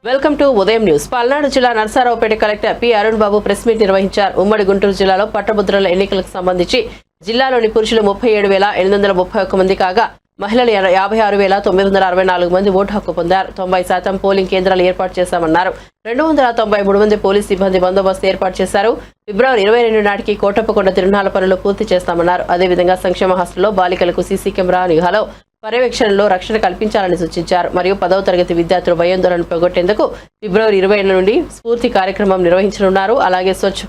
Welcome to ఉదయం news. Palnadu జిల్లా Narasaraopet collector P Arun బాబు press meet నిర్వహించారు. ఉమ్మడి గుంటూరు జిల్లాలో పట్టభద్రుల ఎన్నికలకు సంబంధించి జిల్లాలోని పురుషులు 37,831 మంది కాగా మహిళలు 56,964 మంది ఓటు హక్కు పొందారు. 90% పోలింగ్ కేంద్రాలు ఏర్పాటు చేశామన్నారు. 293 మంది పోలీస్ సిబ్బంది బందోబస్తు ఏర్పాటు చేశారు. ఫిబ్రవరి 22 నాటికి కోటప్పకొండ తిరునాళ్ల పనులు పూర్తి చేస్తామన్నారు. అదేవిధంగా సంక్షేమ హాస్టల్లో బాలికలకు సీసీ కెమెరా నిఘాలో పర్యవేక్షణలో రక్షణ కల్పించాలని సూచించారు. మరియు 10వ తరగతి విద్యార్థులు భయాందోళనను పోగొట్టేందుకు ఫిబ్రవరి 20 నుండి స్ఫూర్తి కార్యక్రమం నిర్వహించనున్నారు. అలాగే స్వచ్ఛ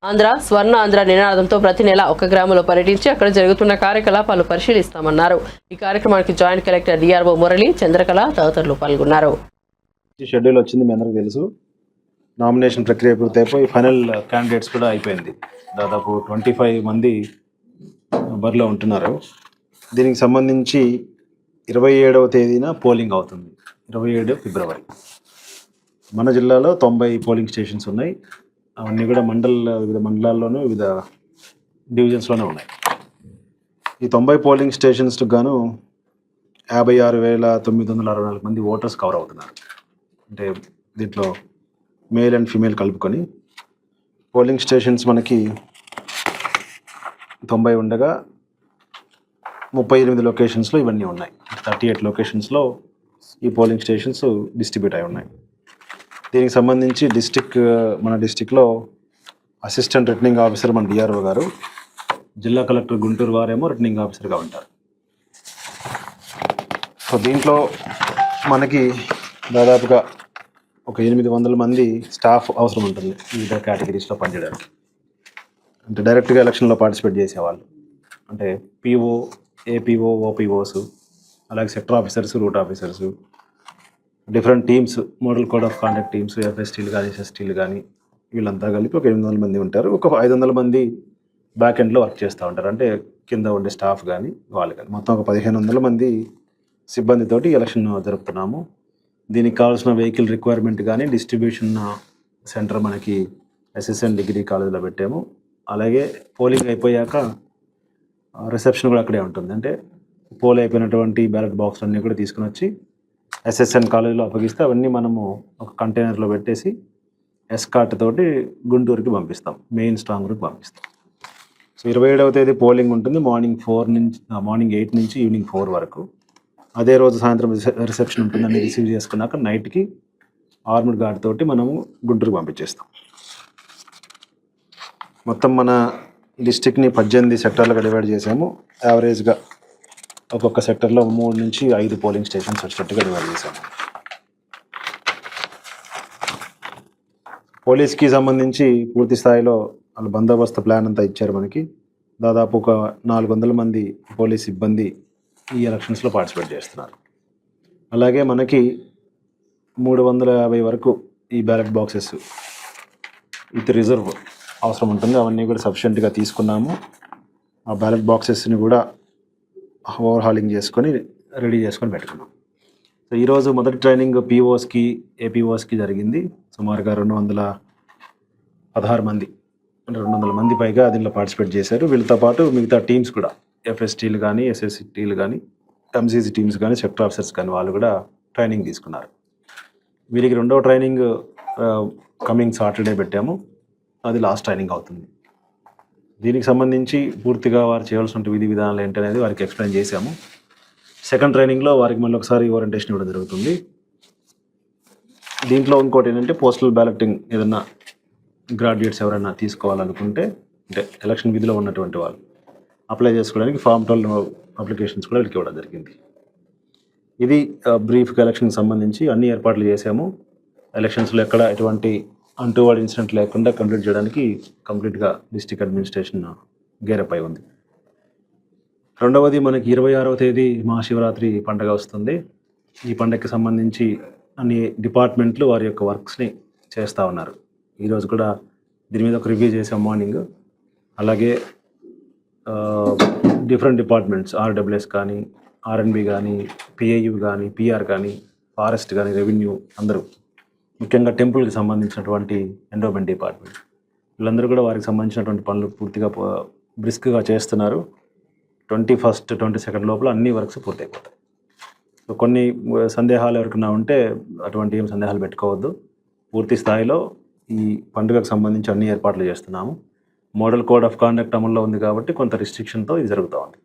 ఆంధ్ర స్వర్ణ ఆంధ్ర నినాదంతో ప్రతి నెల ఒక గ్రామంలో పర్యటించి అక్కడ జరుగుతున్న కార్యకలాపాలు పరిశీలిస్తామన్నారు. ఈ కార్యక్రమానికి joint collector DRO Murali, Chandrakala తదితరులు పాల్గొన్నారు. షెడ్యూల్ వచ్చింది, మీ అందరికీ తెలుసు. నామినేషన్ ప్రక్రియ పూర్తయిపోయి ఫైనల్ క్యాండిడేట్స్ కూడా అయిపోయింది. దాదాపు 25 మంది బరిలో ఉంటున్నారు. దీనికి సంబంధించి 27వ తేదీన పోలింగ్ అవుతుంది. 27 ఫిబ్రవరి. మన జిల్లాలో 90 పోలింగ్ స్టేషన్స్ ఉన్నాయి. అవన్నీ కూడా వివిధ మండలాల్లోనూ వివిధ డివిజన్స్లోనే ఉన్నాయి. ఈ 90 పోలింగ్ స్టేషన్స్కి గాను 56,964 మంది ఓటర్స్ కవర్ అవుతున్నారు. అంటే దీంట్లో మేల్ అండ్ ఫీమేల్ కలుపుకొని పోలింగ్ స్టేషన్స్ మనకి 90 ఉండగా 38 లొకేషన్స్లో ఇవన్నీ ఉన్నాయి. 38 లొకేషన్స్లో ఈ పోలింగ్ స్టేషన్స్ డిస్ట్రిబ్యూట్ అయి ఉన్నాయి. దీనికి సంబంధించి మన డిస్టిక్లో అసిస్టెంట్ రిటర్నింగ్ ఆఫీసర్ మన డిఆర్ఓ గారు, జిల్లా కలెక్టర్ గుంటూరు వారేమో రిటర్నింగ్ ఆఫీసర్గా ఉంటారు. సో దీంట్లో మనకి దాదాపుగా ఒక 800 మంది స్టాఫ్ అవసరం ఉంటుంది వివిధ కేటగిరీస్లో పనిచేయడానికి. అంటే డైరెక్ట్గా ఎలక్షన్లో పార్టిసిపేట్ చేసేవాళ్ళు, అంటే పీఓ, ఏపీఓ, ఓపీఓస్, అలాగే sector officers, route officers, different teams, model code of conduct teams, ఎఫ్ఎస్టీలు కానీ ఎస్ఎస్టీలు కానీ వీళ్ళంతా కలిపి ఒక 800 మంది ఉంటారు. ఒక 500 మంది బ్యాక్ ఎండ్లో వర్క్ చేస్తూ ఉంటారు. అంటే కింద ఉండే స్టాఫ్ కానీ వాళ్ళు కానీ మొత్తం ఒక 1,500 మంది సిబ్బందితోటి ఎలక్షన్ జరుపుతున్నాము. దీనికి కావాల్సిన వెహికల్ రిక్వైర్మెంట్ కానీ డిస్ట్రిబ్యూషన్ సెంటర్ మనకి ఎస్ఎస్ఎన్ డిగ్రీ కాలేజీలో పెట్టాము. అలాగే పోలింగ్ అయిపోయాక రిసెప్షన్ కూడా అక్కడే ఉంటుంది. అంటే పోల్ అయిపోయినటువంటి బ్యాలెట్ బాక్స్ అన్నీ కూడా తీసుకుని వచ్చి ఎస్ఎస్ఎన్ కాలేజీలో అప్పగిస్తే అవన్నీ మనము ఒక కంటైనర్లో పెట్టేసి ఎస్కార్ట్ తోటి గుంటూరుకి పంపిస్తాం, మెయిన్ స్ట్రాంగ్ రూమ్కి పంపిస్తాం. సో 27వ తేదీ పోలింగ్ ఉంటుంది. మార్నింగ్ 8 నుంచి ఈవినింగ్ 4 వరకు. అదే రోజు సాయంత్రం రిసెప్షన్ ఉంటుంది. అన్ని రిసీవ్ చేసుకున్నాక నైట్కి ఆర్మ్డ్ గార్డ్ తోటి మనము గుంటూరుకి పంపించేస్తాం. మొత్తం మన డిస్టిక్ని 18 సెక్టార్లుగా డివైడ్ చేసాము. యావరేజ్గా ఒక్కొక్క సెక్టర్లో 3 నుంచి 5 పోలింగ్ స్టేషన్స్ వచ్చేటట్టుగా డివైడ్ చేసాము. పోలీస్కి సంబంధించి పూర్తి స్థాయిలో వాళ్ళ బందోబస్తు ప్లాన్ అంతా ఇచ్చారు మనకి. దాదాపు ఒక 400 మంది పోలీస్ సిబ్బంది ఈ ఎలక్షన్స్లో పార్టిసిపేట్ చేస్తున్నారు. అలాగే మనకి 350 వరకు ఈ బ్యాలెట్ బాక్సెస్ విత్ రిజర్వ్ అవసరం ఉంటుంది. అవన్నీ కూడా సఫిషియెంట్గా తీసుకున్నాము. ఆ బ్యాలెట్ బాక్సెస్ని కూడా ఓవర్హాలింగ్ చేసుకొని రెడీ చేసుకొని పెట్టుకున్నాం. సో ఈరోజు మొదటి ట్రైనింగ్ పీఓస్కి, ఏపీఓస్కి జరిగింది. సుమారుగా 216 మంది, 200 మంది పైగా దీనిలో పార్టిసిపేట్ చేశారు. వీళ్ళతో పాటు మిగతా టీమ్స్ కూడా ఎఫ్ఎస్టీలు కానీ, ఎస్ఎస్టీలు కానీ, ఎంసీసీ టీమ్స్ కానీ, సెక్టర్ ఆఫీసర్స్ కానీ వాళ్ళు కూడా ట్రైనింగ్ తీసుకున్నారు. వీరికి 2వ ట్రైనింగ్ కమింగ్ సాటర్డే పెట్టాము. అది లాస్ట్ ట్రైనింగ్ అవుతుంది. దీనికి సంబంధించి పూర్తిగా వారు చేయాల్సిన విధి విధానాలు ఏంటనేది వారికి ఎక్స్ప్లెయిన్ చేశాము. సెకండ్ ట్రైనింగ్లో వారికి మళ్ళీ ఒకసారి ఓరియంటేషన్ ఇవ్వడం జరుగుతుంది. దీంట్లో ఇంకోటి ఏంటంటే పోస్టల్ బ్యాలెటింగ్ ఏదన్నా గ్రాడ్యుయేట్స్ ఎవరైనా తీసుకోవాలనుకుంటే, అంటే ఎలక్షన్ విధిలో ఉన్నటువంటి వాళ్ళు అప్లై చేసుకోవడానికి Form 12 అప్లికేషన్స్ కూడా వీళ్ళకి ఇవ్వడం జరిగింది. ఇది బ్రీఫ్గా ఎలక్షన్కి సంబంధించి అన్ని ఏర్పాట్లు చేశాము. ఎలక్షన్స్లో ఎక్కడ ఎటువంటి అంటువాడి ఇన్సిడెంట్ లేకుండా కంప్లీట్ చేయడానికి కంప్లీట్గా డిస్ట్రిక్ట్ అడ్మినిస్ట్రేషన్ గేరప్ అయి ఉంది. రెండవది మనకి 26వ తేదీ మహాశివరాత్రి పండుగ వస్తుంది. ఈ పండుగకి సంబంధించి అన్ని డిపార్ట్మెంట్లు వారి యొక్క వర్క్స్ని చేస్తూ ఉన్నారు. ఈరోజు కూడా దీని మీద ఒక రివ్యూ చేసాం మార్నింగ్. అలాగే డిఫరెంట్ డిపార్ట్మెంట్స్, ఆర్డబ్ల్యూఎస్ కానీ, ఆర్ఎన్బి కానీ, పిఐయు కానీ, పిఆర్ కానీ, ఫారెస్ట్ కానీ, రెవెన్యూ, అందరూ ముఖ్యంగా టెంపుల్కి సంబంధించినటువంటి ఎండోమెంట్ డిపార్ట్మెంట్ వీళ్ళందరూ కూడా వారికి సంబంధించినటువంటి పనులు పూర్తిగా బ్రిస్క్గా చేస్తున్నారు. 21st, 22nd లోపల అన్ని వర్క్స్ పూర్తయిపోతాయి. సో కొన్ని సందేహాలు ఎవరికైనా ఉంటే అటువంటి ఏం సందేహాలు పెట్టుకోవద్దు. పూర్తి స్థాయిలో ఈ పండుగకు సంబంధించి అన్ని ఏర్పాట్లు చేస్తున్నాము. మోడల్ కోడ్ ఆఫ్ కాండక్ట్ అమల్లో ఉంది కాబట్టి కొంత రిస్ట్రిక్షన్తో ఇది జరుగుతూ ఉంది.